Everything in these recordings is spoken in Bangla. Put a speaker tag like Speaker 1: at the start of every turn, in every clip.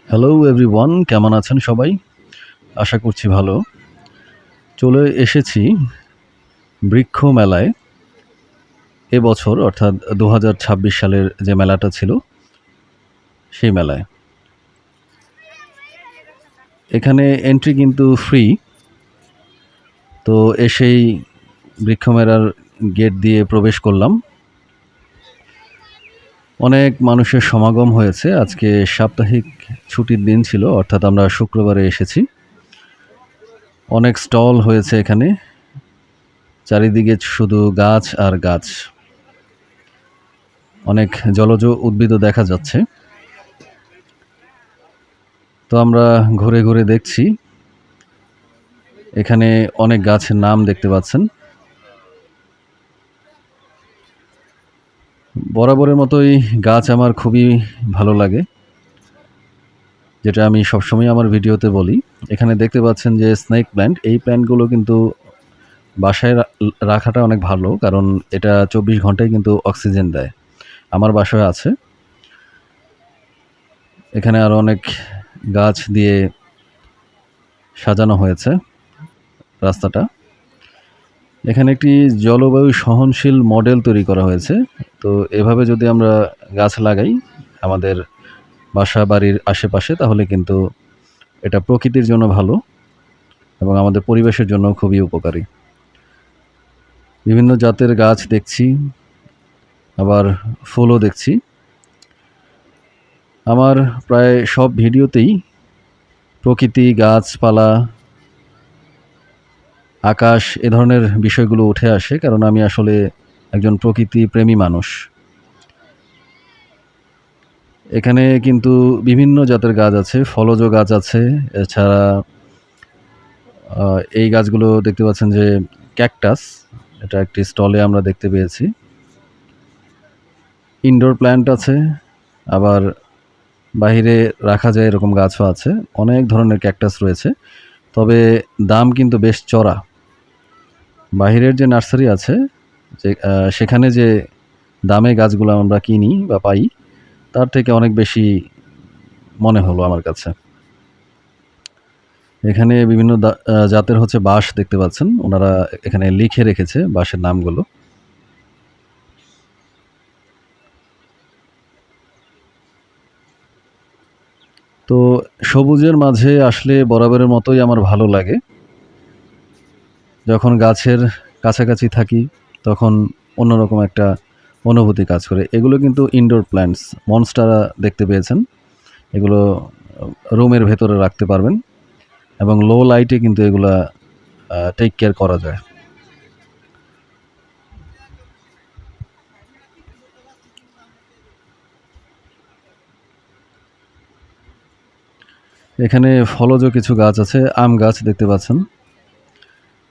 Speaker 1: হ্যালো এভরিওয়ান, কেমন আছেন সবাই? আশা করছি ভালো। চলে এসেছি বৃক্ষ মেলায়। এবছর অর্থাৎ ২০২৬ সালের যে মেলাটা ছিল, সেই মেলায়। এখানে এন্ট্রি কিন্তু ফ্রি। তো এসেই বৃক্ষ মেলার গেট দিয়ে প্রবেশ করলাম। অনেক মানুষের সমাগম হয়েছে। আজকে সাপ্তাহিক ছুটির দিন ছিল, অর্থাৎ আমরা শুক্রবারে এসেছি। অনেক স্টল হয়েছে এখানে। চারিদিকে শুধু গাছ আর গাছ। অনেক জলজ উদ্ভিদও দেখা যাচ্ছে। তো আমরা ঘুরে ঘুরে দেখছি। এখানে অনেক গাছের নাম দেখতে পাচ্ছেন। বরাবরের মতোই গাছ আমার খুবই ভালো লাগে, যেটা আমি সবসময় আমার ভিডিওতে বলি। এখানে দেখতে পাচ্ছেন যে স্নেক প্ল্যান্ট, এই প্ল্যান্টগুলো কিন্তু বাসায় রাখাটা অনেক ভালো, কারণ এটা ২৪ ঘন্টায় কিন্তু অক্সিজেন দেয়। আমার বাসায় আছে। এখানে আরও অনেক গাছ দিয়ে সাজানো হয়েছে রাস্তাটা। এখানে একটি জলবায়ু সহনশীল মডেল তৈরি করা হয়েছে। তো এভাবে যদি আমরা গাছ লাগাই আমাদের বাসা বাড়ির আশেপাশে, তাহলে কিন্তু এটা প্রকৃতির জন্য ভালো এবং আমাদের পরিবেশের জন্য খুবই উপকারী। বিভিন্ন জাতের গাছ দেখছি, আবার ফুলও দেখছি। আমার প্রায় সব ভিডিওতেই প্রকৃতি, গাছপালা, আকাশ এ ধরনের বিষয়গুলো উঠে আসে, কারণ আমি আসলে একজন প্রকৃতি প্রেমী মানুষ। এখানে কিন্তু বিভিন্ন জাতের গাছ আছে, ফলজ গাছ আছে। এছাড়া এই গাছগুলো দেখতে পাচ্ছেন যে ক্যাকটাস, এটা একটি স্টলে আমরা দেখতে পেয়েছি। ইনডোর প্ল্যান্ট আছে, আবার বাহিরে রাখা যায় এরকম গাছও আছে। অনেক ধরনের ক্যাকটাস রয়েছে, তবে দাম কিন্তু বেশ চড়া। বাহিরের যে নার্সারি আছে, যে সেখানে যে দামে গাছগুলো আমরা কিনি বা পাই, তার থেকে অনেক বেশি মনে হলো আমার কাছে। এখানে বিভিন্ন জাতের বাঁশ দেখতে পাচ্ছেন, ওনারা এখানে লিখে রেখেছে বাঁশের নামগুলো। তো সবুজের মাঝে আসলে বরাবরের মতোই আমার ভালো লাগে। যখন গাছের কাছাকাছি থাকি তখন অন্যরকম একটা অনুভূতি কাজ করে। এগুলো কিন্তু ইনডোর প্ল্যান্টস, মনস্টারা দেখতে পেয়েছেন। এগুলো রুমের ভেতরে রাখতে পারবেন এবং লো লাইটে কিন্তু এগুলা টেক কেয়ার করা যায়। এখানে ফলজ কিছু গাছ আছে, আম গাছ দেখতে পাচ্ছেন।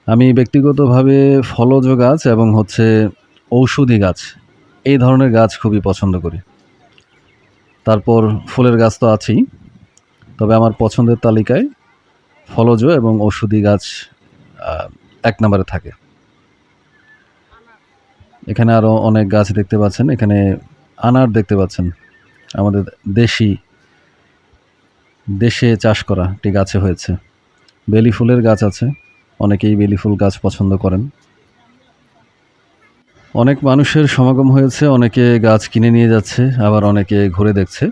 Speaker 1: আমি ব্যক্তিগতভাবে ফলজ গাছ এবং ঔষধি গাছ, এই ধরনের গাছ খুবই পছন্দ করি। তারপর ফুলের গাছ তো আছেই, তবে আমার পছন্দের তালিকায় ফলজ এবং ঔষধি গাছ ১ নম্বরে থাকে। এখানে আরও অনেক গাছ দেখতে পাচ্ছেন। এখানে আনার দেখতে পাচ্ছেন, আমাদের দেশে চাষ করা একটি গাছে হয়েছে। বেলি ফুলের গাছ আছে, অনেকেই বেলি ফুল গাছ পছন্দ করেন। অনেক মানুষের সমাগম হয়েছে, অনেকে গাছ কিনে নিয়ে যাচ্ছে, আবার অনেকে ঘুরে দেখছে।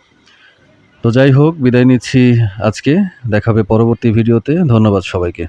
Speaker 1: তো যাই হোক, বিদায় নিচ্ছি আজকে। দেখা হবে পরবর্তী ভিডিওতে। ধন্যবাদ সবাইকে।